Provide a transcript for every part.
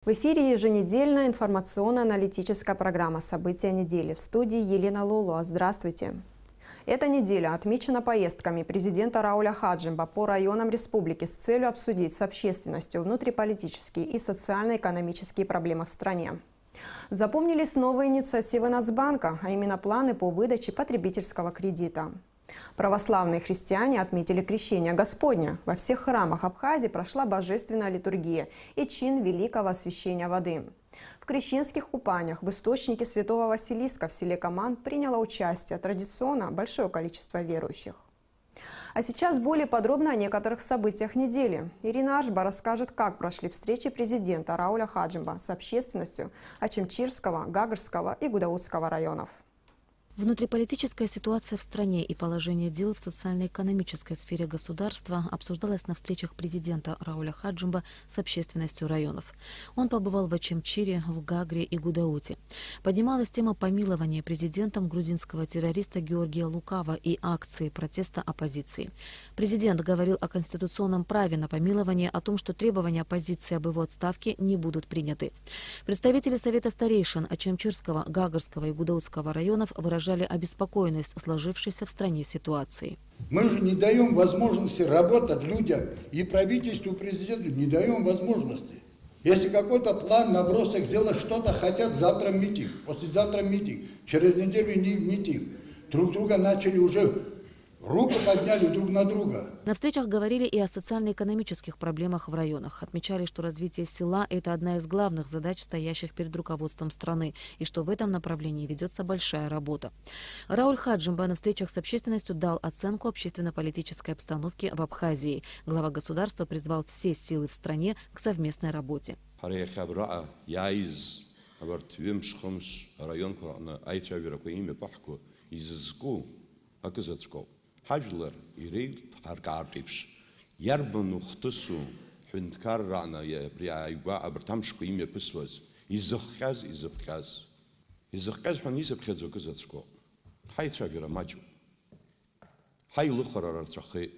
В эфире еженедельная информационно-аналитическая программа «События недели». В студии Елена Лолуа. Здравствуйте. Эта неделя отмечена поездками президента Рауля Хаджимба по районам республики с целью обсудить с общественностью внутриполитические и социально-экономические проблемы в стране. Запомнились новые инициативы Нацбанка, а именно планы по выдаче потребительского кредита. Православные христиане отметили крещение Господня. Во всех храмах Абхазии прошла божественная литургия и чин великого освящения воды. В крещенских купаниях в источнике Святого Василиска в селе Каман приняло участие традиционно большое количество верующих. А сейчас более подробно о некоторых событиях недели. Ирина Ашба расскажет, как прошли встречи президента Рауля Хаджимба с общественностью Ачимчирского, Гагарского и Гудаутского районов. Внутриполитическая ситуация в стране и положение дел в социально-экономической сфере государства обсуждалось на встречах президента Рауля Хаджимба с общественностью районов. Он побывал в Ачимчире, в Гагре и Гудауте. Поднималась тема помилования президентом грузинского террориста Георгия Лукава и акции протеста оппозиции. Президент говорил о конституционном праве на помилование, о том, что требования оппозиции об его отставке не будут приняты. Представители Совета старейшин Ачимчирского, Гагарского и Гудаутского районов выражали обеспокоенность сложившейся в стране ситуации. Мы же не даем возможности работать людям и правительству, и президенту не даем возможности. Если какой-то план, набросок сделать что-то, хотят завтра митинг, послезавтра митинг, через неделю митинг. Друг друга начали уже, руку подняли друг на друга. На встречах говорили и о социально-экономических проблемах в районах. Отмечали, что развитие села – это одна из главных задач, стоящих перед руководством страны, и что в этом направлении ведется большая работа. Рауль Хаджимба на встречах с общественностью дал оценку общественно-политической обстановки в Абхазии. Глава государства призвал все силы в стране к совместной работе. Хажлар ирей харкартипш ярбану хтусу хунткаррана я приайга абртамшку имя писваз изохказ ханиза пхезо казацко хайцавира маджу хай лухара арцахи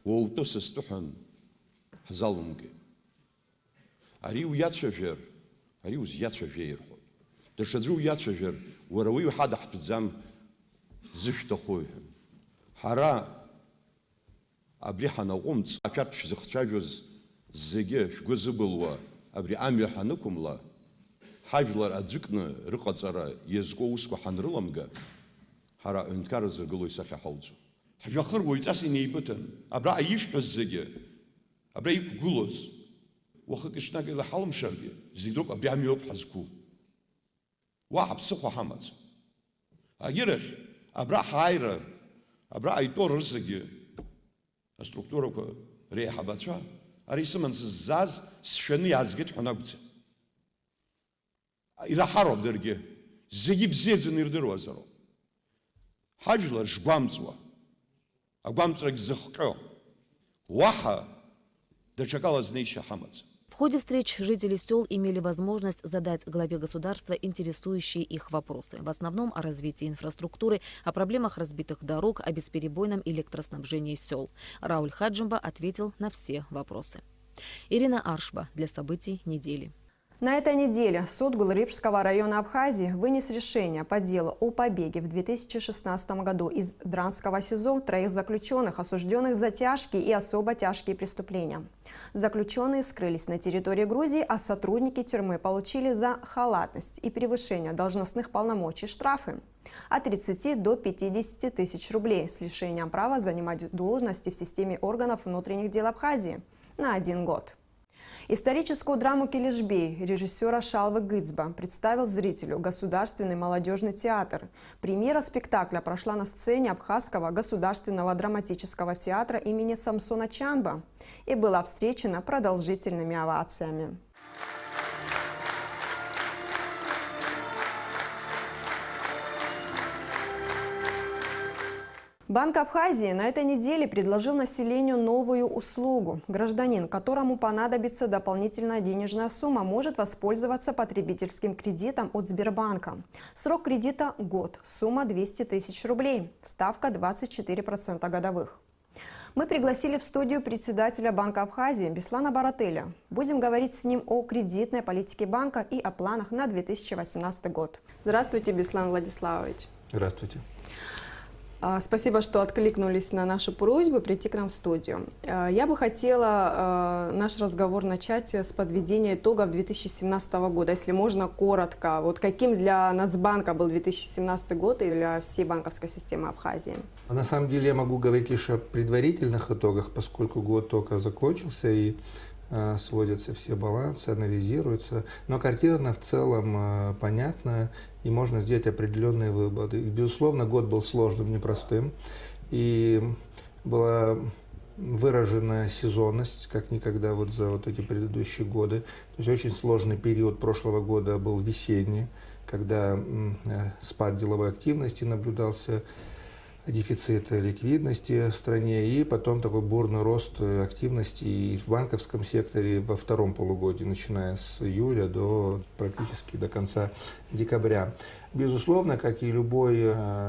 воутосстухан хзалунге ариу яцфер ариу зяцфер дашадру яцфер варави хада хтзам зыштохой Хара абри ханагумц акят физихчагоз зеге шгозыбылва абри амир ханукумла хажлар аджикны рыхацара езгоуско ханрыламга хара өнткар зыгылой сахя хаудзу хажахыр войтаси нейбытын абра аишхыз зеге абра икгулоз вахыкишнаге ла халмшарге зигдок абри амиоп хазку ва хапсыхо хамац агирах абра хайра Абра айтор рзаги структура рехабацва арисманс заз сшени азгет ханагуц ирахароб дерге зеги бзезен ирдерозаро хажла жгамцва агамцрак зхкё ваха дачакала знейша хамац. В ходе встреч жители сел имели возможность задать главе государства интересующие их вопросы. В основном о развитии инфраструктуры, о проблемах разбитых дорог, о бесперебойном электроснабжении сел. Рауль Хаджимба ответил на все вопросы. Ирина Ашба для событий недели. На этой неделе суд Гулрипского района Абхазии вынес решение по делу о побеге в 2016 году из Дранского СИЗО троих заключенных, осужденных за тяжкие и особо тяжкие преступления. Заключенные скрылись на территории Грузии, а сотрудники тюрьмы получили за халатность и превышение должностных полномочий штрафы от 30 до 50 тысяч рублей с лишением права занимать должности в системе органов внутренних дел Абхазии на 1 год. Историческую драму «Келешбей» режиссера Шалвы Гыцба представил зрителю Государственный молодежный театр. Премьера спектакля прошла на сцене Абхазского государственного драматического театра имени Самсона Чанба и была встречена продолжительными овациями. Банк Абхазии на этой неделе предложил населению новую услугу. Гражданин, которому понадобится дополнительная денежная сумма, может воспользоваться потребительским кредитом от Сбербанка. Срок кредита – год, сумма 200 тысяч рублей, ставка 24% годовых. Мы пригласили в студию председателя Банка Абхазии Беслана Барателя. Будем говорить с ним о кредитной политике банка и о планах на 2018 год. Здравствуйте, Беслан Владиславович. Здравствуйте. Спасибо, что откликнулись на нашу просьбу прийти к нам в студию. Я бы хотела наш разговор начать с подведения итогов 2017 года. Если можно, коротко. Вот каким для Нацбанка был 2017 год и для всей банковской системы Абхазии? На самом деле я могу говорить лишь о предварительных итогах, поскольку год только закончился и сводятся все балансы, анализируются. Но картина в целом понятная, и можно сделать определенные выводы. И, безусловно, год был сложным, непростым, и была выражена сезонность, как никогда вот за вот эти предыдущие годы. То есть очень сложный период прошлого года был весенний, когда спад деловой активности наблюдался, дефицит ликвидности в стране, и потом такой бурный рост активности и в банковском секторе во втором полугодии, начиная с июля до практически до конца декабря. Безусловно, как и любой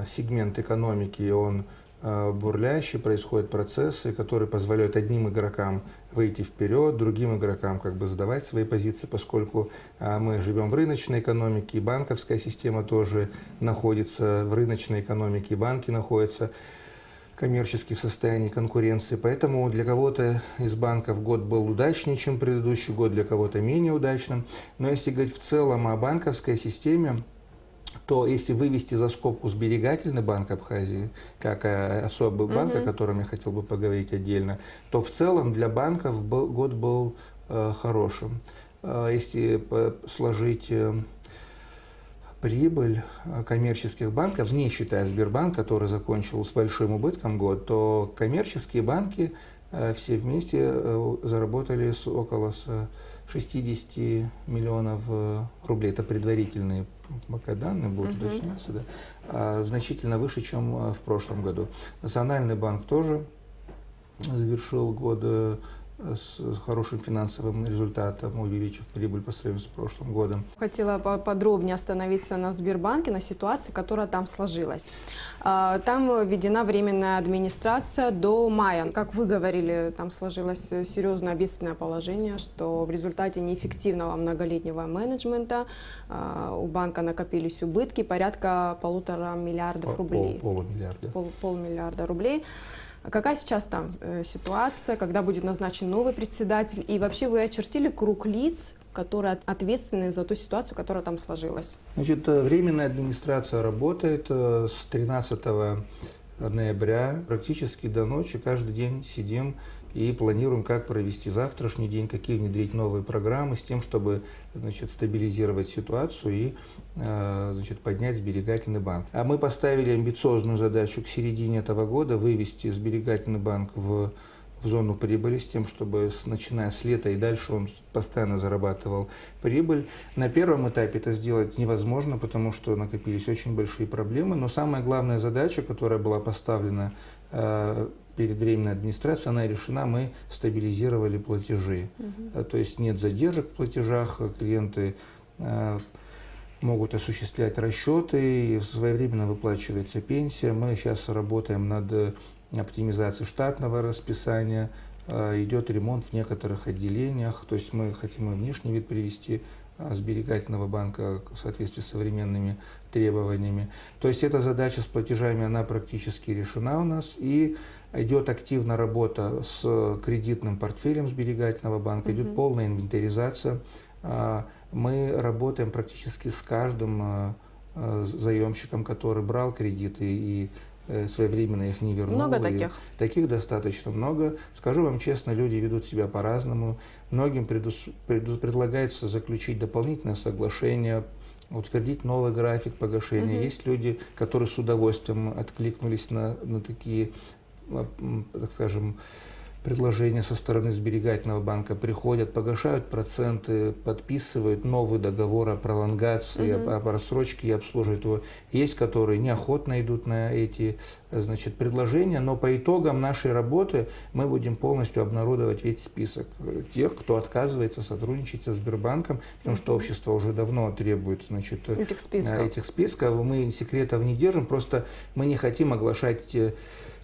сегмент экономики, он бурлящий, происходят процессы, которые позволяют одним игрокам выйти вперед, другим игрокам как бы сдавать свои позиции, поскольку мы живем в рыночной экономике, и банковская система тоже находится в рыночной экономике, и банки находятся коммерчески в состоянии конкуренции. Поэтому для кого-то из банков год был удачнее, чем предыдущий год, для кого-то менее удачным. Но если говорить в целом о банковской системе, то если вывести за скобку сберегательный банк Абхазии, как особый банк, о котором я хотел бы поговорить отдельно, то в целом для банков год был хорошим. Если сложить прибыль коммерческих банков, не считая Сбербанк, который закончил с большим убытком год, то коммерческие банки все вместе заработали около 60 миллионов рублей. Это предварительные пока данные будут уточняться, да, значительно выше, чем в прошлом году. Национальный банк тоже завершил год с хорошим финансовым результатом, увеличив прибыль по сравнению с прошлым годом. Хотела подробнее остановиться на Сбербанке, на ситуации, которая там сложилась. Там введена временная администрация до мая. Как вы говорили, там сложилось серьезное бедственное положение, что в результате неэффективного многолетнего менеджмента у банка накопились убытки порядка 1,5 миллиарда рублей. Полумиллиарда. Полмиллиарда рублей. Какая сейчас там ситуация, когда будет назначен новый председатель? И вообще вы очертили круг лиц, которые ответственны за ту ситуацию, которая там сложилась? Значит, временная администрация работает с 13 ноября практически до ночи. Каждый день сидим и планируем, как провести завтрашний день, какие внедрить новые программы с тем, чтобы, значит, стабилизировать ситуацию и, значит, поднять сберегательный банк. А мы поставили амбициозную задачу к середине этого года вывести сберегательный банк в зону прибыли с тем, чтобы, начиная с лета и дальше, он постоянно зарабатывал прибыль. На первом этапе это сделать невозможно, потому что накопились очень большие проблемы, но самая главная задача, которая была поставлена перед временной администрацией, она решена, мы стабилизировали платежи. То есть нет задержек в платежах, клиенты могут осуществлять расчеты, и своевременно выплачивается пенсия. Мы сейчас работаем над оптимизацией штатного расписания, идет ремонт в некоторых отделениях, то есть мы хотим и внешний вид привести сберегательного банка в соответствии с современными требованиями. То есть эта задача с платежами, она практически решена у нас, и идет активная работа с кредитным портфелем сберегательного банка, идет полная инвентаризация. Мы работаем практически с каждым заемщиком, который брал кредиты и своевременно их не вернул. Много таких? Таких достаточно много. Скажу вам честно, люди ведут себя по-разному. Многим предлагается заключить дополнительное соглашение, утвердить новый график погашения. Есть люди, которые с удовольствием откликнулись на такие, так скажем, предложения со стороны сберегательного банка, приходят, погашают проценты, подписывают новый договор о пролонгации, о рассрочке и обслуживают его. Есть, которые неохотно идут на эти, значит, предложения, но по итогам нашей работы мы будем полностью обнародовать весь список тех, кто отказывается сотрудничать со Сбербанком, потому что общество уже давно требует, значит, этих списков. Мы секретов не держим, просто мы не хотим оглашать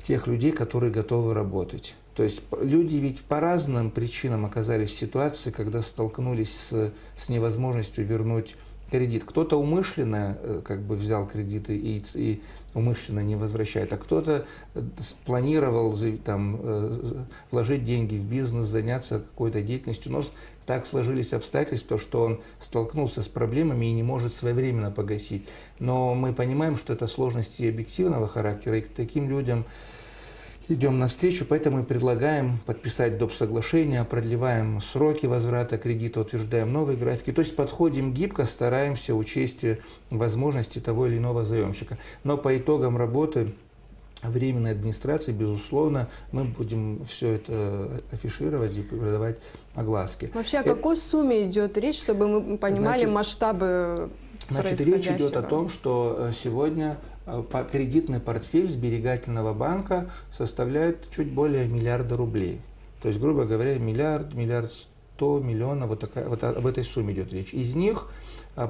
тех людей, которые готовы работать. То есть люди ведь по разным причинам оказались в ситуации, когда столкнулись с невозможностью вернуть кредит. Кто-то умышленно как бы взял кредиты и умышленно не возвращает, а кто-то планировал там, вложить деньги в бизнес, заняться какой-то деятельностью, но так сложились обстоятельства, что он столкнулся с проблемами и не может своевременно погасить. Но мы понимаем, что это сложности объективного характера, и к таким людям идем навстречу, поэтому и предлагаем подписать доп. Соглашение, продлеваем сроки возврата кредита, утверждаем новые графики. То есть подходим гибко, стараемся учесть возможности того или иного заемщика. Но по итогам работы временной администрации, безусловно, мы будем все это афишировать и придавать огласке. Вообще, о какой сумме идет речь, чтобы мы понимали масштабы происходящего? Речь идет о том, что сегодня кредитный портфель сберегательного банка составляет чуть более миллиарда рублей. То есть, грубо говоря, миллиард 100 миллионов, вот об этой сумме идет речь. Из них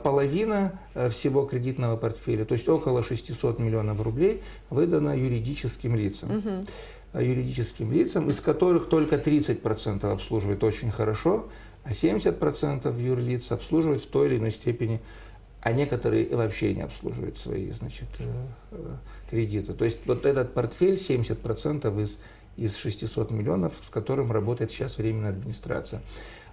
половина всего кредитного портфеля, то есть около 600 миллионов рублей, выдано юридическим лицам. Юридическим лицам, из которых только 30% обслуживает очень хорошо, а 70% юрлиц обслуживают в той или иной степени, а некоторые вообще не обслуживают свои, значит, кредиты. То есть вот этот портфель 70% из 600 миллионов, с которым работает сейчас временная администрация.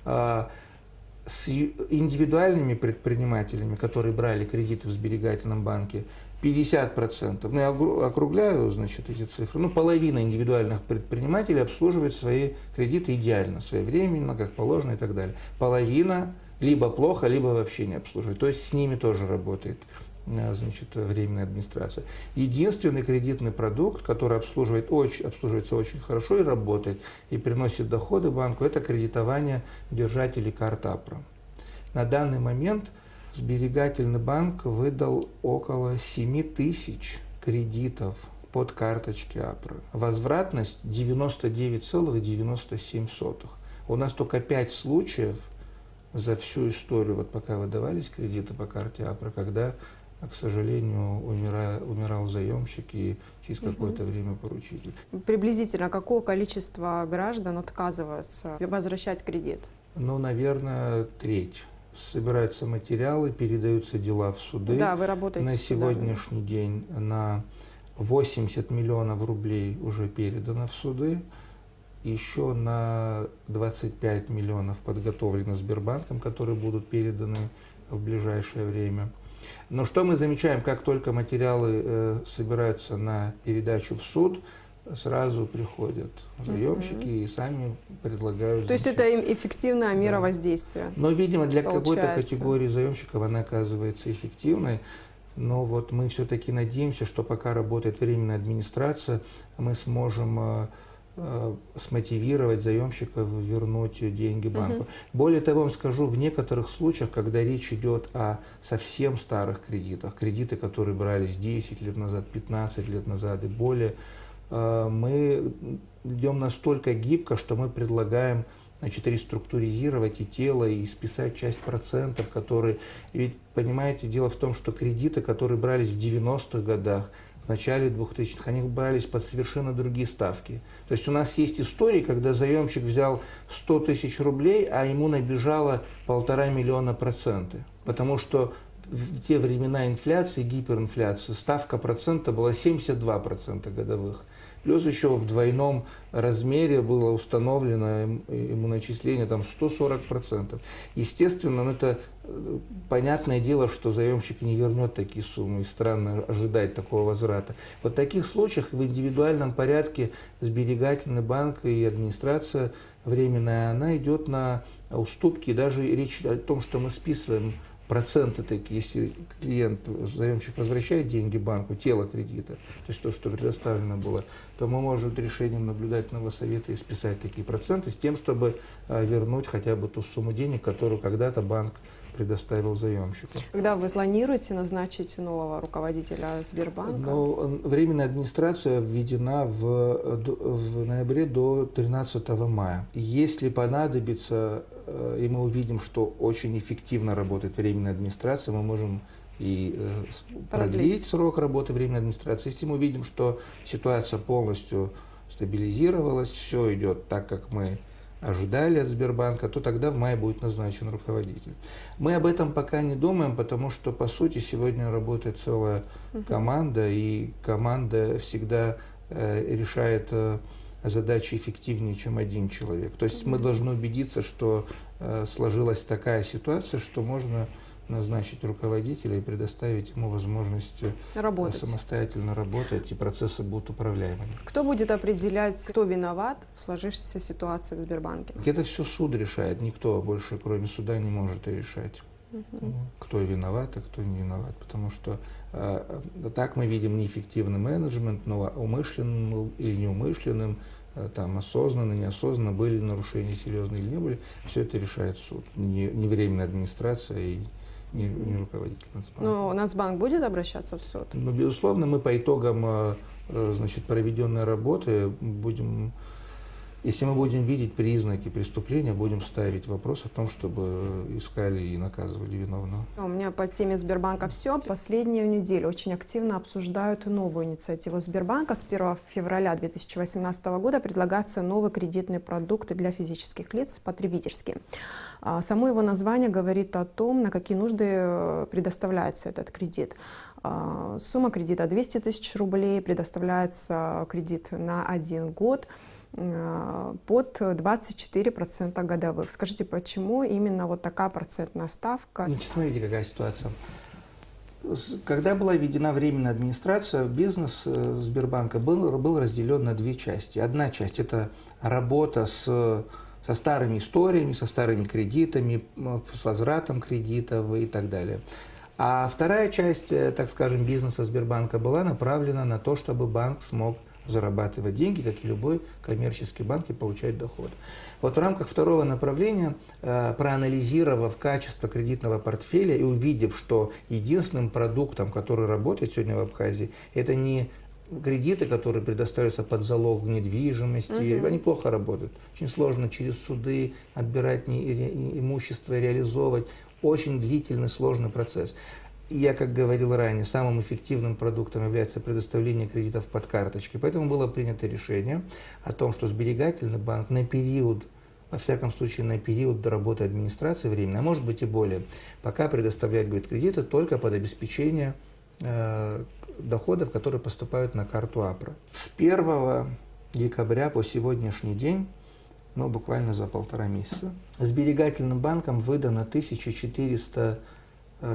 С индивидуальными предпринимателями, которые брали кредиты в сберегательном банке, 50%, ну я округляю, значит, эти цифры, ну половина индивидуальных предпринимателей обслуживает свои кредиты идеально, своевременно, как положено и так далее. Половина либо плохо, либо вообще не обслуживает. То есть с ними тоже работает, значит, временная администрация. Единственный кредитный продукт, который обслуживается очень хорошо и работает, и приносит доходы банку, это кредитование держателей карт АПРА. На данный момент сберегательный банк выдал около 7 тысяч кредитов под карточки АПРА. Возвратность 99,97. У нас только 5 случаев за всю историю, вот пока выдавались кредиты по карте АПРА, когда, к сожалению, умирал заемщик и через какое-то время поручитель. Приблизительно какое количество граждан отказываются возвращать кредит? Ну, наверное, треть. Собираются материалы, передаются дела в суды. Да, вы работаете на с судами. сегодняшний день на 80 миллионов рублей уже передано в суды. Еще на 25 миллионов подготовлено Сбербанком, которые будут переданы в ближайшее время. Но что мы замечаем, как только материалы собираются на передачу в суд, сразу приходят заемщики и сами предлагают. То есть это эффективная мера воздействия? Но, видимо, для какой-то категории заемщиков она оказывается эффективной. Но вот мы все-таки надеемся, что пока работает временная администрация, мы сможем смотивировать заемщиков вернуть деньги банку. Более того, вам скажу, в некоторых случаях, когда речь идет о совсем старых кредитах, кредиты, которые брались 10 лет назад, 15 лет назад и более, мы идем настолько гибко, что мы предлагаем, значит, реструктуризировать и тело, и списать часть процентов, которые... Ведь, понимаете, дело в том, что кредиты, которые брались в 90-х годах, в начале 2000-х, они брались под совершенно другие ставки. То есть у нас есть истории, когда заемщик взял 100 тысяч рублей, а ему набежало 1,5 миллиона проценты. Потому что в те времена инфляции, гиперинфляции, ставка процента была 72% годовых. Плюс еще в двойном размере было установлено ему начисление там 140%. Естественно, это понятное дело, что заемщик не вернет такие суммы, и странно ожидать такого возврата. Вот в таких случаях в индивидуальном порядке сберегательный банк и администрация временная, она идет на уступки. Даже речь о том, что мы списываем проценты такие, если клиент, заемщик возвращает деньги банку, тело кредита, то есть то, что предоставлено было, то мы можем решением наблюдательного совета и списать такие проценты с тем, чтобы вернуть хотя бы ту сумму денег, которую когда-то банк предоставил заемщику. Когда вы планируете назначить нового руководителя Сбербанка? Ну, временная администрация введена в ноябре до 13 мая. Если понадобится, и мы увидим, что очень эффективно работает временная администрация, мы можем и продлить срок работы временной администрации. Если мы видим, что ситуация полностью стабилизировалась, все идет так, как мы ожидали от Сбербанка, то тогда в мае будет назначен руководитель. Мы об этом пока не думаем, потому что, по сути, сегодня работает целая команда, и команда всегда решает задачи эффективнее, чем один человек. То есть мы должны убедиться, что сложилась такая ситуация, что можно назначить руководителя и предоставить ему возможность самостоятельно работать, и процессы будут управляемыми. Кто будет определять, кто виноват в сложившейся ситуации в Сбербанке? Это все суд решает, никто больше, кроме суда, не может решать, кто виноват, а кто не виноват, потому что так мы видим неэффективный менеджмент, но умышленным или неумышленным, там осознанно, неосознанно, были нарушения серьезные или не были, все это решает суд, не временная администрация и не руководитель Нацбанка. Но Нацбанк будет обращаться в суд? Ну, безусловно, мы по итогам проведенной работы будем, если мы будем видеть признаки преступления, будем ставить вопрос о том, чтобы искали и наказывали виновного. У меня по теме Сбербанка все. Последнюю неделю очень активно обсуждают новую инициативу Сбербанка. С 1 февраля 2018 года предлагается новый кредитный продукт для физических лиц, потребительский. Само его название говорит о том, на какие нужды предоставляется этот кредит. Сумма кредита 200 тысяч рублей, предоставляется кредит на 1 год под 24% годовых. Скажите, почему именно вот такая процентная ставка? Значит, смотрите, какая ситуация. Когда была введена временная администрация, бизнес Сбербанка был разделен на две части. Одна часть – это работа со старыми историями, со старыми кредитами, с возвратом кредитов и так далее. А вторая часть, так скажем, бизнеса Сбербанка была направлена на то, чтобы банк смог зарабатывать деньги, как и любой коммерческий банк, и получать доход. Вот в рамках второго направления, проанализировав качество кредитного портфеля и увидев, что единственным продуктом, который работает сегодня в Абхазии, это не кредиты, которые предоставляются под залог недвижимости, они плохо работают. Очень сложно через суды отбирать имущество и реализовывать. Очень длительный, сложный процесс. Я, как говорил ранее, самым эффективным продуктом является предоставление кредитов под карточки. Поэтому было принято решение о том, что сберегательный банк на период, во всяком случае на период до работы администрации временно, а может быть и более, пока предоставлять будет кредиты только под обеспечение доходов, которые поступают на карту АПРА. С 1 декабря по сегодняшний день, ну буквально за 1,5 месяца, сберегательным банком выдано 1400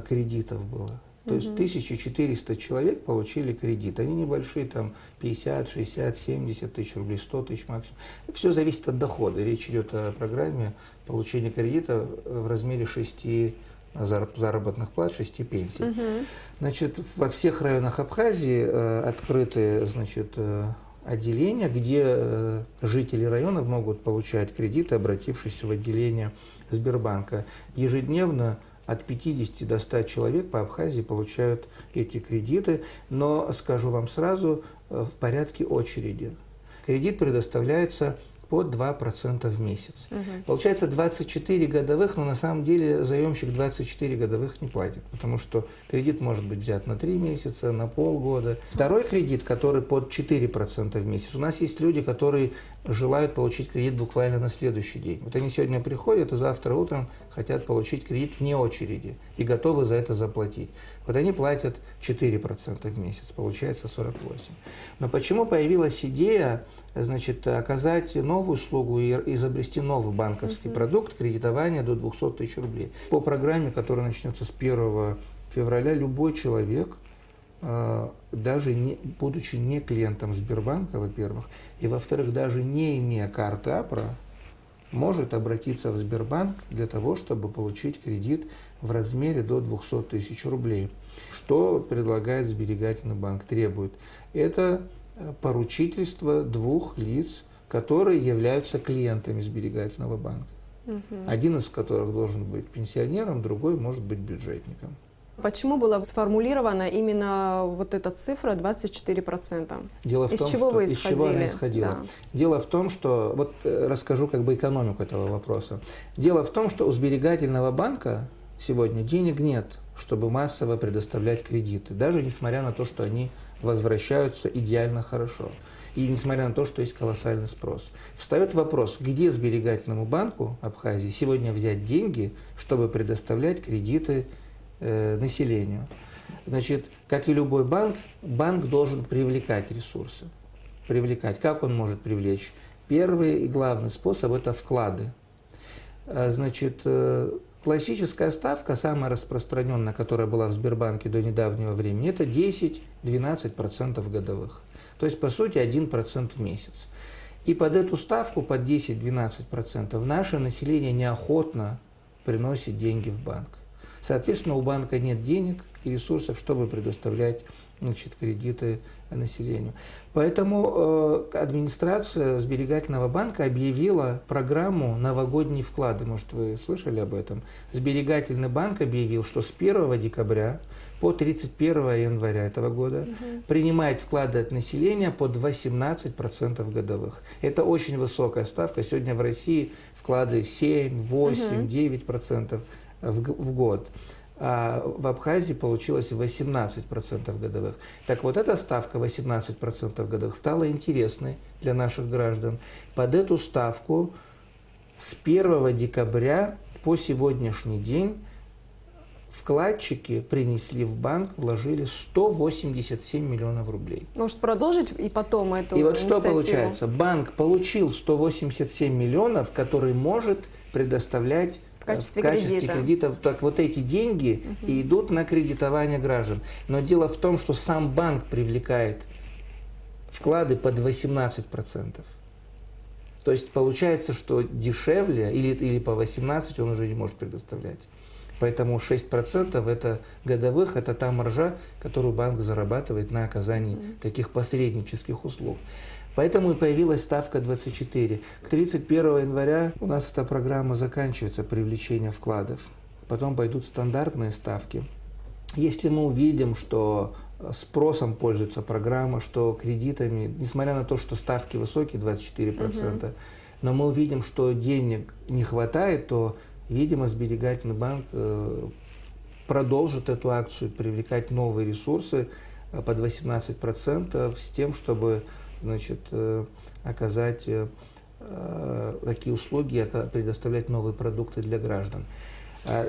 кредитов было. То есть 1400 человек получили кредит. Они небольшие, там 50, 60, 70 тысяч рублей, 100 тысяч максимум. Все зависит от дохода. Речь идет о программе получения кредита в размере 6 заработных плат, 6 пенсий. Значит, во всех районах Абхазии открыты, значит, отделения, где жители районов могут получать кредиты, обратившись в отделение Сбербанка. Ежедневно от 50 до 100 человек по Абхазии получают эти кредиты, но, скажу вам сразу, в порядке очереди. Кредит предоставляется под 2% в месяц. Получается 24 годовых, но на самом деле заемщик 24 годовых не платит, потому что кредит может быть взят на 3 месяца, на полгода. Второй кредит, который под 4% в месяц. У нас есть люди, которые желают получить кредит буквально на следующий день. Вот они сегодня приходят и завтра утром хотят получить кредит вне очереди и готовы за это заплатить. Вот они платят 4% в месяц, получается 48%. Но почему появилась идея, значит, оказать новую услугу и изобрести новый банковский продукт кредитования до 200 тысяч рублей? По программе, которая начнется с 1 февраля, любой человек, даже не, будучи не клиентом Сбербанка, во-первых, и во-вторых, даже не имея карты АПРА, может обратиться в Сбербанк для того, чтобы получить кредит в размере до 200 тысяч рублей. Что предлагает сберегательный банк, требует? Это поручительство 2 лиц, которые являются клиентами сберегательного банка. Один из которых должен быть пенсионером, другой может быть бюджетником. Почему была сформулирована именно вот эта цифра 24%? Дело в из том, чего что, вы из чего она исходила? Да. Дело в том, что, вот расскажу как бы экономику этого вопроса. Дело в том, что у сберегательного банка сегодня денег нет, чтобы массово предоставлять кредиты, даже несмотря на то, что они возвращаются идеально хорошо. И несмотря на то, что есть колоссальный спрос. Встает вопрос, где сберегательному банку Абхазии сегодня взять деньги, чтобы предоставлять кредиты населению. Значит, как и любой банк, банк должен привлекать ресурсы. Привлекать. Как он может привлечь? Первый и главный способ – это вклады. Значит, классическая ставка, самая распространенная, которая была в Сбербанке до недавнего времени, это 10-12% годовых. То есть, по сути, 1% в месяц. И под эту ставку, под 10-12%, наше население неохотно приносит деньги в банк. Соответственно, у банка нет денег и ресурсов, чтобы предоставлять, значит, кредиты населению. Поэтому администрация Сберегательного банка объявила программу «Новогодние вклады». Может, вы слышали об этом? Сберегательный банк объявил, что с 1 декабря по 31 января этого года принимает вклады от населения под 18% годовых. Это очень высокая ставка. Сегодня в России вклады 7, 8, 9% в год. А в Абхазии получилось 18% годовых. Так вот, эта ставка 18% годовых стала интересной для наших граждан. Под эту ставку с 1 декабря по сегодняшний день вкладчики принесли в банк, вложили 187 миллионов рублей. Может продолжить и потом эту И вот что инициативу? получается? Банк получил 187 миллионов, который может предоставлять в качестве кредитов. Так вот эти деньги идут на кредитование граждан. Но дело в том, что сам банк привлекает вклады под 18%. То есть получается, что дешевле или по 18 он уже не может предоставлять. Поэтому 6% это годовых, это та маржа, которую банк зарабатывает на оказании таких посреднических услуг. Поэтому и появилась ставка 24. К 31 января у нас эта программа заканчивается, привлечение вкладов. Потом пойдут стандартные ставки. Если мы увидим, что спросом пользуется программа, что кредитами, несмотря на то, что ставки высокие, 24%, но мы увидим, что денег не хватает, то, видимо, Сберегательный банк продолжит эту акцию, привлекать новые ресурсы под 18% с тем, чтобы, значит, оказать такие услуги, предоставлять новые продукты для граждан.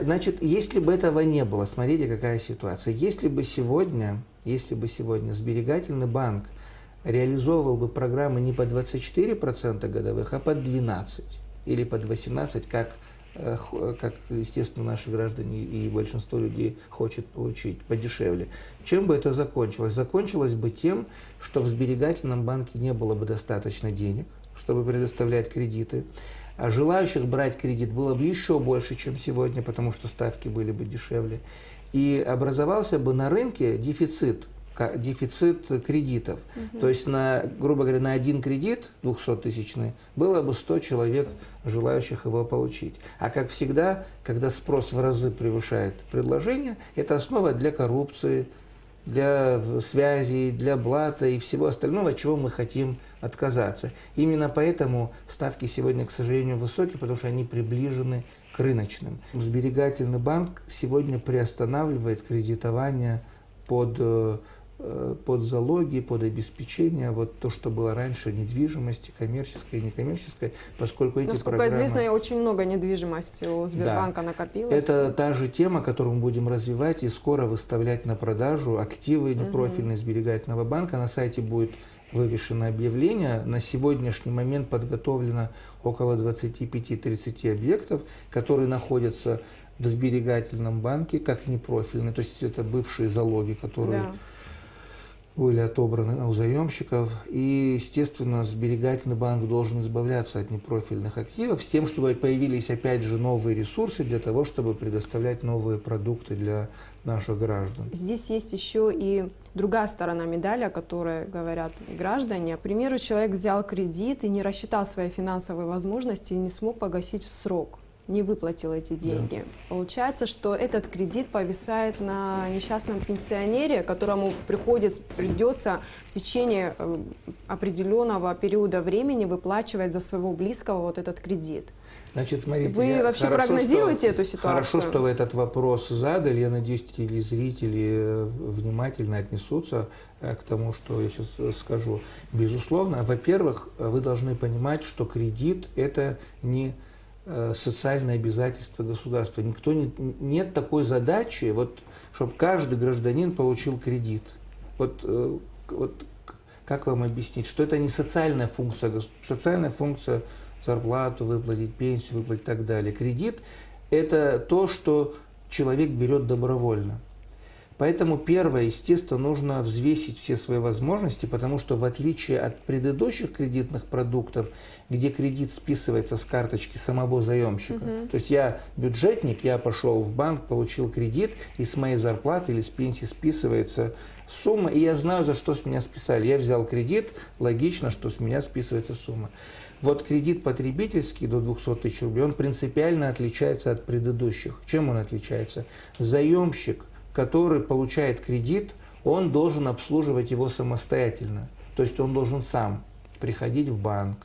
Значит, если бы этого не было, смотрите, какая ситуация. Если бы сегодня Сберегательный банк реализовывал бы программы не по 24% годовых, а под 12% или под 18%, как, естественно, наши граждане и большинство людей хочет получить подешевле. Чем бы это закончилось? Закончилось бы тем, что в Сберегательном банке не было бы достаточно денег, чтобы предоставлять кредиты, а желающих брать кредит было бы еще больше, чем сегодня, потому что ставки были бы дешевле. И образовался бы на рынке дефицит кредитов. То есть, грубо говоря, на один кредит 200-тысячный было бы 100 человек, желающих его получить. А как всегда, когда спрос в разы превышает предложение, это основа для коррупции, для связей, для блата и всего остального, от чего мы хотим отказаться. Именно поэтому ставки сегодня, к сожалению, высокие, потому что они приближены к рыночным. Сберегательный банк сегодня приостанавливает кредитование под залоги, под обеспечение, вот то, что было раньше, недвижимости, коммерческой и некоммерческой, поскольку эти Насколько программы... известно, очень много недвижимости у Сбербанка накопилось. Это та же тема, которую мы будем развивать и скоро выставлять на продажу активы непрофильные Сберегательного банка. На сайте будет вывешено объявление. На сегодняшний момент подготовлено около 25-30 объектов, которые находятся в Сберегательном банке как непрофильные. То есть это бывшие залоги, которые... были отобраны у заемщиков. И, естественно, Сберегательный банк должен избавляться от непрофильных активов с тем, чтобы появились, опять же, новые ресурсы для того, чтобы предоставлять новые продукты для наших граждан. Здесь есть еще и другая сторона медали, о которой говорят граждане. К примеру, человек взял кредит и не рассчитал свои финансовые возможности и не смог погасить в срок, не выплатил эти деньги. Да. Получается, что этот кредит повисает на несчастном пенсионере, которому придется в течение определенного периода времени выплачивать за своего близкого вот этот кредит. Значит, смотрите, Вы вообще прогнозируете эту ситуацию? Хорошо, что вы этот вопрос задали. Я надеюсь, телезрители внимательно отнесутся к тому, что я сейчас скажу. Безусловно, во-первых, вы должны понимать, что кредит – это не социальное обязательство государства. Нет такой задачи, вот, чтобы каждый гражданин получил кредит. Вот как вам объяснить, что это не социальная функция, социальная функция зарплату выплатить, пенсию выплатить и так далее. Кредит – это то, что человек берет добровольно. Поэтому первое, естественно, нужно взвесить все свои возможности, потому что в отличие от предыдущих кредитных продуктов, где кредит списывается с карточки самого заемщика, то есть я бюджетник, я пошел в банк, получил кредит, и с моей зарплаты или с пенсии списывается сумма, и я знаю, за что с меня списали. Я взял кредит, логично, что с меня списывается сумма. Вот кредит потребительский до 200 тысяч рублей, он принципиально отличается от предыдущих. Чем он отличается? Заемщик, который получает кредит, он должен обслуживать его самостоятельно. То есть он должен сам приходить в банк,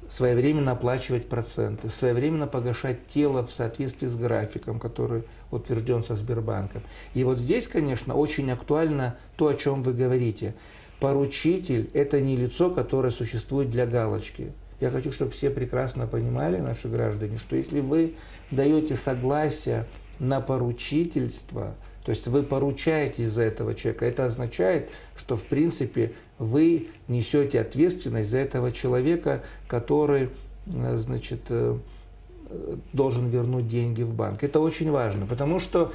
своевременно оплачивать проценты, своевременно погашать тело в соответствии с графиком, который утвержден со Сбербанком. И вот здесь, конечно, очень актуально то, о чем вы говорите. Поручитель – это не лицо, которое существует для галочки. Я хочу, чтобы все прекрасно понимали, наши граждане, что если вы даете согласие на поручительство, то есть вы поручаетесь за этого человека, это означает, что в принципе вы несете ответственность за этого человека, который, значит, должен вернуть деньги в банк. Это очень важно, потому что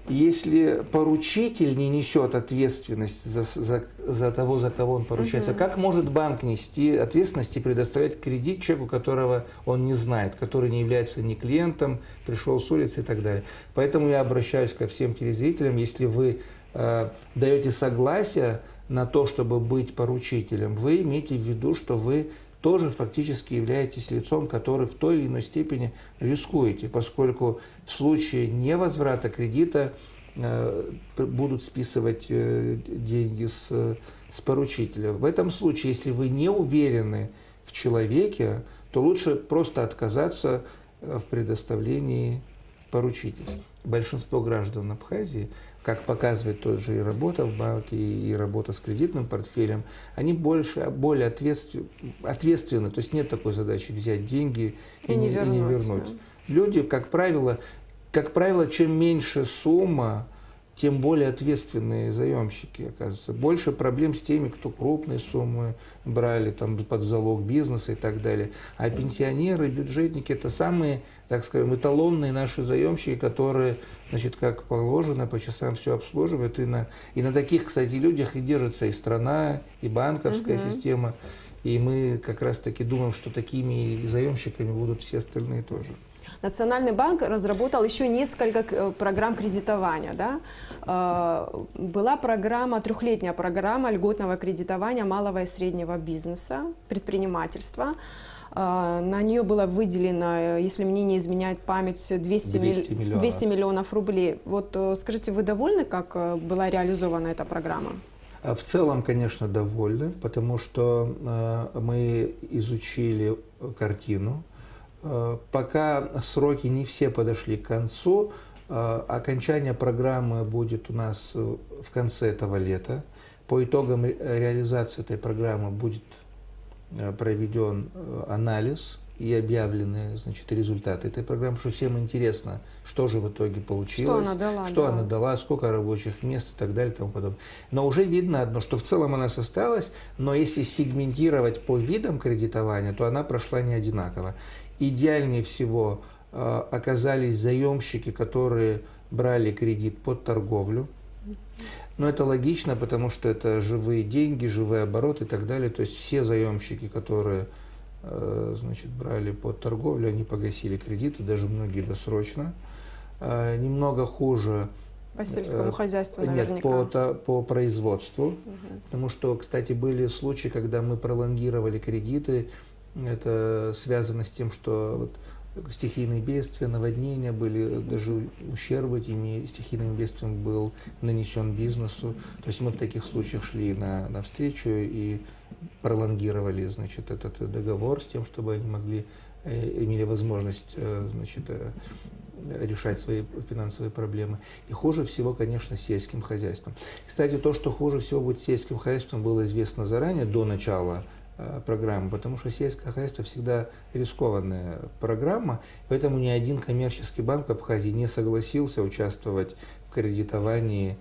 если поручитель не несет ответственность за того, за кого он поручается, как может банк нести ответственность и предоставлять кредит человеку, которого он не знает, который не является ни клиентом, пришел с улицы и так далее. Поэтому я обращаюсь ко всем телезрителям, если вы даете согласие на то, чтобы быть поручителем, вы имейте в виду, что вы тоже фактически являетесь лицом, который в той или иной степени рискуете, поскольку в случае невозврата кредита будут списывать деньги с поручителя. В этом случае, если вы не уверены в человеке, то лучше просто отказаться в предоставлении поручительства. Большинство граждан Абхазии, как показывает тот же и работа в банке, и работа с кредитным портфелем, они более ответственны. То есть нет такой задачи взять деньги и не вернуть. Люди, как правило, чем меньше сумма, тем более ответственные заемщики, оказывается. Больше проблем с теми, кто крупные суммы брали там, под залог бизнеса и так далее. А пенсионеры, бюджетники – это самые, так скажем, эталонные наши заемщики, которые, значит, как положено, по часам все обслуживают. И на таких, кстати, людях и держится и страна, и банковская система. И мы как раз-таки думаем, что такими заемщиками будут все остальные тоже. Национальный банк разработал еще несколько программ кредитования. Да? Была программа, трехлетняя программа льготного кредитования малого и среднего бизнеса, предпринимательства. На нее было выделено, если мне не изменяет память, 200 миллионов рублей. Вот скажите, вы довольны, как была реализована эта программа? В целом, конечно, довольны, потому что мы изучили картину. Пока сроки не все подошли к концу, окончание программы будет у нас в конце этого лета. По итогам реализации этой программы будет проведен анализ и объявлены, значит, результаты этой программы, потому что всем интересно, что же в итоге получилось, что она дала, сколько рабочих мест и так далее и тому подобное. Но уже видно одно, что в целом она состоялась, но если сегментировать по видам кредитования, то она прошла не одинаково. Идеальнее всего оказались заемщики, которые брали кредит под торговлю. Но это логично, потому что это живые деньги, живой оборот и так далее. То есть все заемщики, которые, значит, брали под торговлю, они погасили кредиты, даже многие досрочно. Немного хуже по сельскому хозяйству, наверняка. Нет, по производству. Потому что, кстати, были случаи, когда мы пролонгировали кредиты. Это связано с тем, что вот стихийные бедствия, наводнения были, даже ущерб этими стихийными бедствиями был нанесен бизнесу. То есть мы в таких случаях шли навстречу и пролонгировали, значит, этот договор с тем, чтобы они имели возможность, значит, решать свои финансовые проблемы. И хуже всего, конечно, с сельским хозяйством. Кстати, то, что хуже всего будет с сельским хозяйством, было известно заранее, до начала программы, потому что сельское хозяйство всегда рискованная программа, поэтому ни один коммерческий банк в Абхазии не согласился участвовать в кредитовании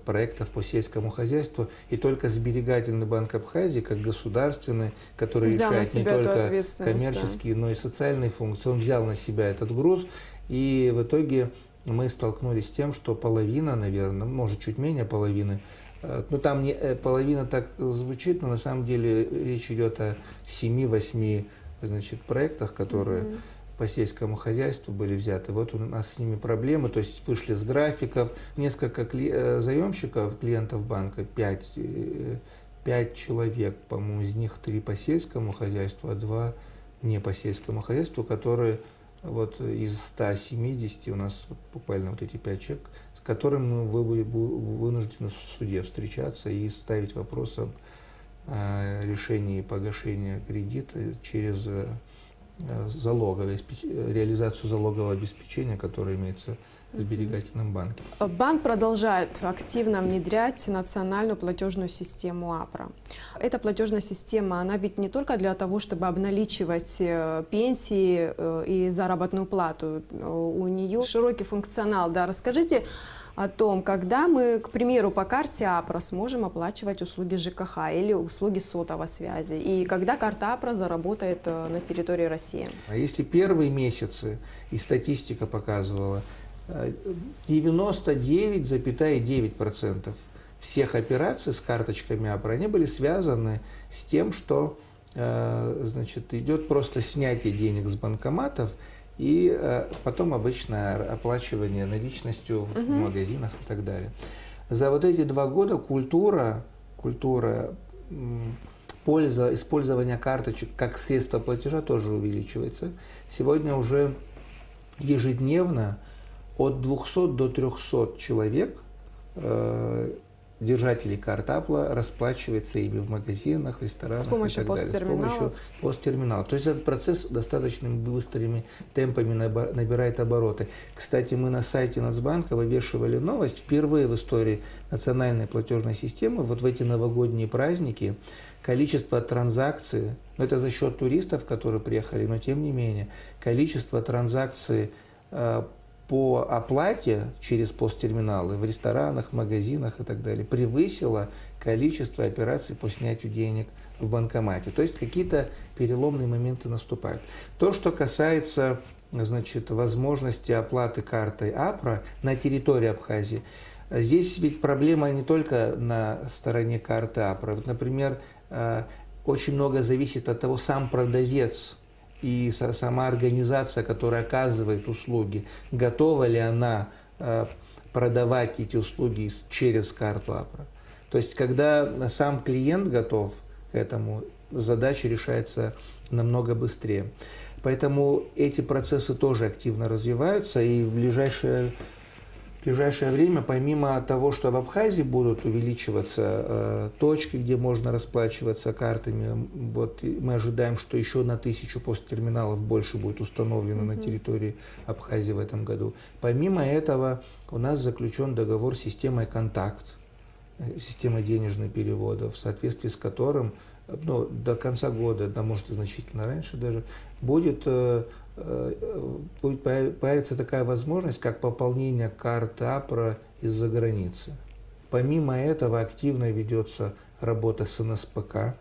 проектов по сельскому хозяйству, и только Сберегательный банк Абхазии, как государственный, который взял на решает не себя эту только ответственность, коммерческие, но и социальные функции, он взял на себя этот груз, и в итоге мы столкнулись с тем, что половина, наверное, может чуть менее половины, ну там не, половина так звучит, но на самом деле речь идет о 7-8, значит, проектах, которые по сельскому хозяйству были взяты. Вот у нас с ними проблемы, то есть вышли с графиков, несколько заемщиков, клиентов банка, 5 человек, по-моему, из них 3 по сельскому хозяйству, а 2 не по сельскому хозяйству, которые вот из 170 у нас буквально вот эти 5 человек, с которыми мы вынуждены в суде встречаться и ставить вопрос об решении погашения кредита через реализацию залогового обеспечения, которое имеется в сберегательном банке. Банк продолжает активно внедрять национальную платежную систему АПРА. Эта платежная система, она ведь не только для того, чтобы обналичивать пенсии и заработную плату. У нее широкий функционал. Да, расскажите о том, когда мы, к примеру, по карте АПРА сможем оплачивать услуги ЖКХ или услуги сотовой связи, и когда карта АПРА заработает на территории России. А если первые месяцы, и статистика показывала, 99,9% всех операций с карточками АПРА, они были связаны с тем, что значит, идет просто снятие денег с банкоматов, и потом обычное оплачивание наличностью в магазинах и так далее. За вот эти 2 года культура использования карточек как средство платежа тоже увеличивается. Сегодня уже ежедневно от 200 до 300 человек, держателей карт АПРА, расплачивается ими в магазинах, в ресторанах с помощью и так далее. С помощью посттерминалов. То есть этот процесс достаточно быстрыми темпами набирает обороты. Кстати, мы на сайте Нацбанка вывешивали новость. Впервые в истории национальной платежной системы, вот в эти новогодние праздники, количество транзакций, но это за счет туристов, которые приехали, но тем не менее, количество транзакций по оплате через посттерминалы в ресторанах, в магазинах и так далее превысило количество операций по снятию денег в банкомате. То есть какие-то переломные моменты наступают. То, что касается, значит, возможности оплаты картой АПРА на территории Абхазии, здесь ведь проблема не только на стороне карты АПРА. Вот, например, очень много зависит от того, сам продавец и сама организация, которая оказывает услуги, готова ли она продавать эти услуги через карту АПРА. То есть, когда сам клиент готов к этому, задача решается намного быстрее. Поэтому эти процессы тоже активно развиваются, и в ближайшее время, помимо того, что в Абхазии будут увеличиваться точки, где можно расплачиваться картами, вот мы ожидаем, что еще на 1000 посттерминалов больше будет установлено на территории Абхазии в этом году. Помимо этого, у нас заключен договор с системой «Контакт», системой денежных переводов, в соответствии с которым до конца года, да, может и значительно раньше даже, появится такая возможность, как пополнение карты АПРА из-за границы. Помимо этого активно ведется работа с НСПК,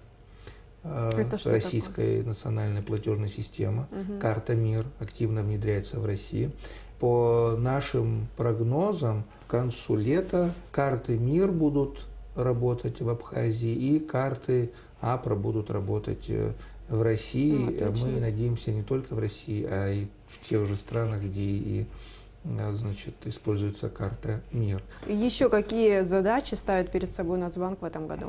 Российская национальная платежная система, карта МИР активно внедряется в России. По нашим прогнозам, к концу лета карты МИР будут работать в Абхазии и карты АПРА будут работать в России. Мы надеемся не только в России, а и в тех же странах, где и, значит, используется карта МИР. Еще какие задачи ставит перед собой Нацбанк в этом году?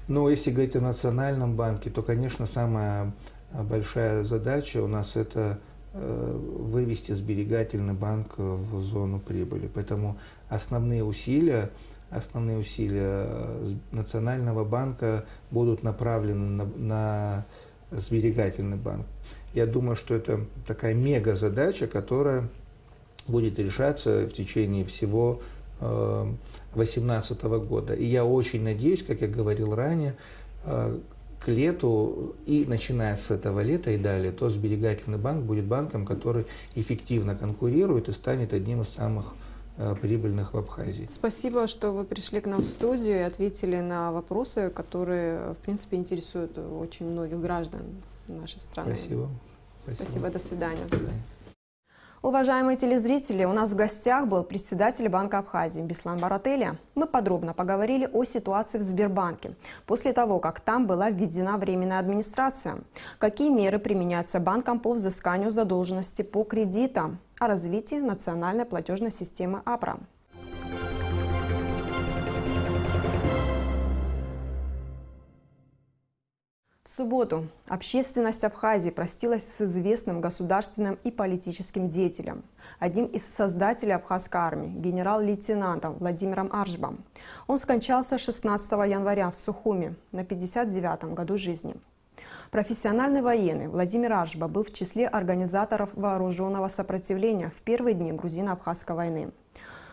Ну, если говорить о Национальном банке, то, конечно, самая большая задача у нас это вывести сберегательный банк в зону прибыли. Поэтому основные усилия основные усилия Национального банка будут направлены на сберегательный банк. Я думаю, что это такая мега-задача, которая будет решаться в течение всего 2018 года. И я очень надеюсь, как я говорил ранее, к лету и начиная с этого лета и далее, то сберегательный банк будет банком, который эффективно конкурирует и станет одним из самых прибыльных в Абхазии. Спасибо, что вы пришли к нам в студию и ответили на вопросы, которые, в принципе, интересуют очень многих граждан нашей страны. Спасибо. Спасибо, до свидания. До свидания. Уважаемые телезрители, у нас в гостях был председатель Банка Абхазии Беслан Барателя. Мы подробно поговорили о ситуации в Сбербанке после того, как там была введена временная администрация. Какие меры применяются банком по взысканию задолженности по кредитам, о развитии национальной платежной системы АПРА. В субботу общественность Абхазии простилась с известным государственным и политическим деятелем, одним из создателей абхазской армии, генерал-лейтенантом Владимиром Аршбом. Он скончался 16 января в Сухуми на 59-м году жизни. Профессиональный военный Владимир Аршба был в числе организаторов вооруженного сопротивления в первые дни грузино-абхазской войны.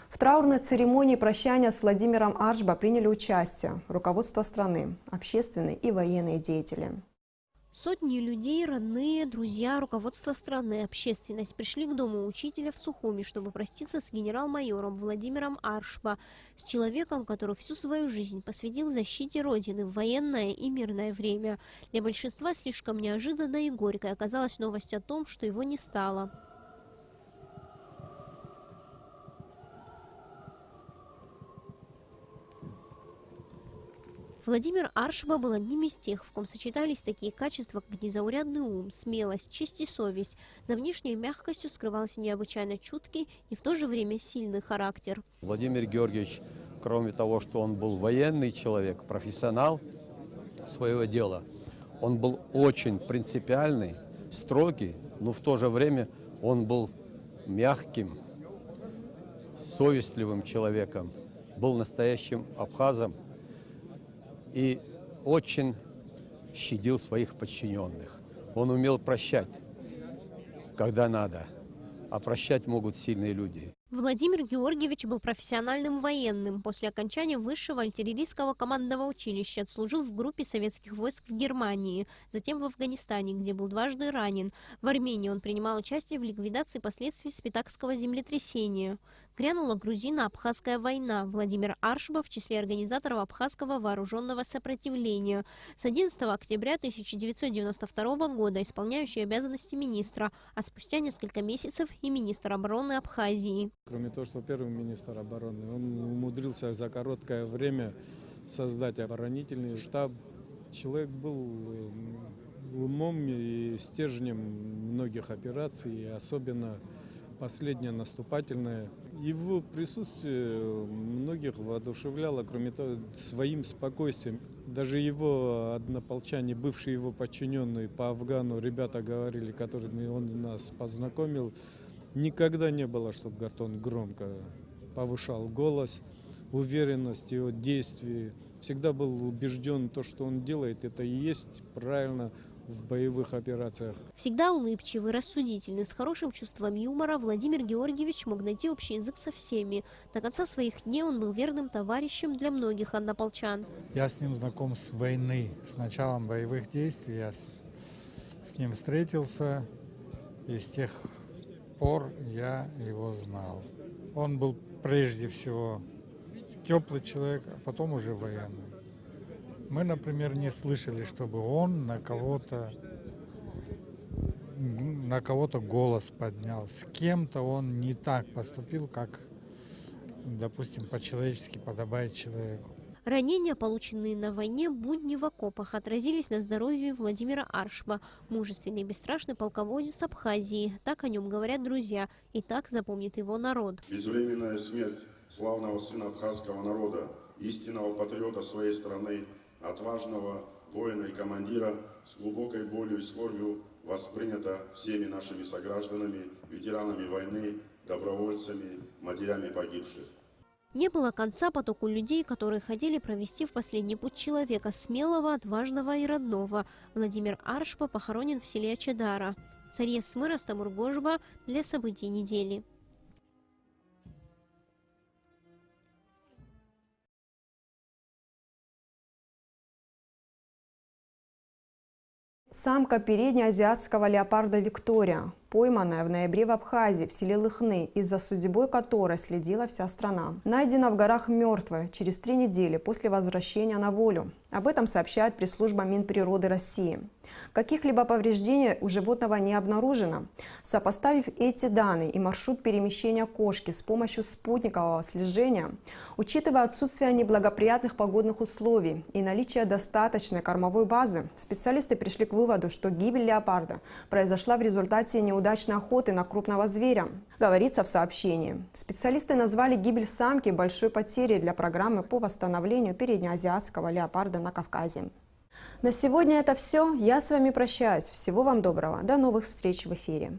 В траурной церемонии прощания с Владимиром Аршба приняли участие руководство страны, общественные и военные деятели. Сотни людей, родные, друзья, руководство страны, общественность пришли к дому учителя в Сухуми, чтобы проститься с генерал-майором Владимиром Аршба, с человеком, который всю свою жизнь посвятил защите Родины в военное и мирное время. Для большинства слишком неожиданно и горькой оказалась новость о том, что его не стало. Владимир Аршба был одним из тех, в ком сочетались такие качества, как незаурядный ум, смелость, честь и совесть. За внешней мягкостью скрывался необычайно чуткий и в то же время сильный характер. Владимир Георгиевич, кроме того, что он был военный человек, профессионал своего дела, он был очень принципиальный, строгий, но в то же время он был мягким, совестливым человеком, был настоящим абхазом и очень щадил своих подчиненных. Он умел прощать, когда надо, а прощать могут сильные люди. Владимир Георгиевич был профессиональным военным. После окончания высшего артиллерийского командного училища отслужил в группе советских войск в Германии, затем в Афганистане, где был дважды ранен. В Армении он принимал участие в ликвидации последствий Спитакского землетрясения. Грянула грузино-абхазская война. Владимир Аршба в числе организаторов абхазского вооруженного сопротивления. С 11 октября 1992 года исполняющий обязанности министра, а спустя несколько месяцев и министр обороны Абхазии. Кроме того, что первый министр обороны, он умудрился за короткое время создать оборонительный штаб. Человек был умом и стержнем многих операций, особенно последняя наступательная. Его присутствие многих воодушевляло, кроме того, своим спокойствием. Даже его однополчане, бывшие его подчиненные по Афгану, ребята говорили, которыми он нас познакомил, никогда не было, чтобы он громко повышал голос, уверенность его действий. Всегда был убежден, то, что он делает, это и есть правильно в боевых операциях. Всегда улыбчивый, рассудительный, с хорошим чувством юмора, Владимир Георгиевич мог найти общий язык со всеми. До конца своих дней он был верным товарищем для многих однополчан. Я с ним знаком с войны, с началом боевых действий. Я с ним встретился, и с тех пор я его знал. Он был прежде всего теплый человек, а потом уже военный. Мы, например, не слышали, чтобы он на кого-то голос поднял. С кем-то он не так поступил, как, допустим, по-человечески подобает человеку. Ранения, полученные на войне, будни в окопах, отразились на здоровье Владимира Аршба. Мужественный и бесстрашный полководец Абхазии. Так о нем говорят друзья, и так запомнит его народ. Безвременная смерть славного сына абхазского народа, истинного патриота своей страны, отважного воина и командира с глубокой болью и скорбью воспринято всеми нашими согражданами, ветеранами войны, добровольцами, матерями погибших. Не было конца потоку людей, которые хотели провести в последний путь человека, смелого, отважного и родного. Владимир Аршпа похоронен в селе Ачадара. Царье Смыра, Стамур Гожба для событий недели. Самка переднеазиатского леопарда Виктория, пойманная в ноябре в Абхазии, в селе Лыхны, из-за судьбой которой следила вся страна. Найдена в горах мертвая через 3 недели после возвращения на волю. Об этом сообщает пресс-служба Минприроды России. Каких-либо повреждений у животного не обнаружено. Сопоставив эти данные и маршрут перемещения кошки с помощью спутникового слежения, учитывая отсутствие неблагоприятных погодных условий и наличие достаточной кормовой базы, специалисты пришли к выводу, что гибель леопарда произошла в результате неудачной охоты на крупного зверя. Говорится в сообщении. Специалисты назвали гибель самки большой потерей для программы по восстановлению переднеазиатского леопарда на Кавказе. На сегодня это все. Я с вами прощаюсь. Всего вам доброго. До новых встреч в эфире.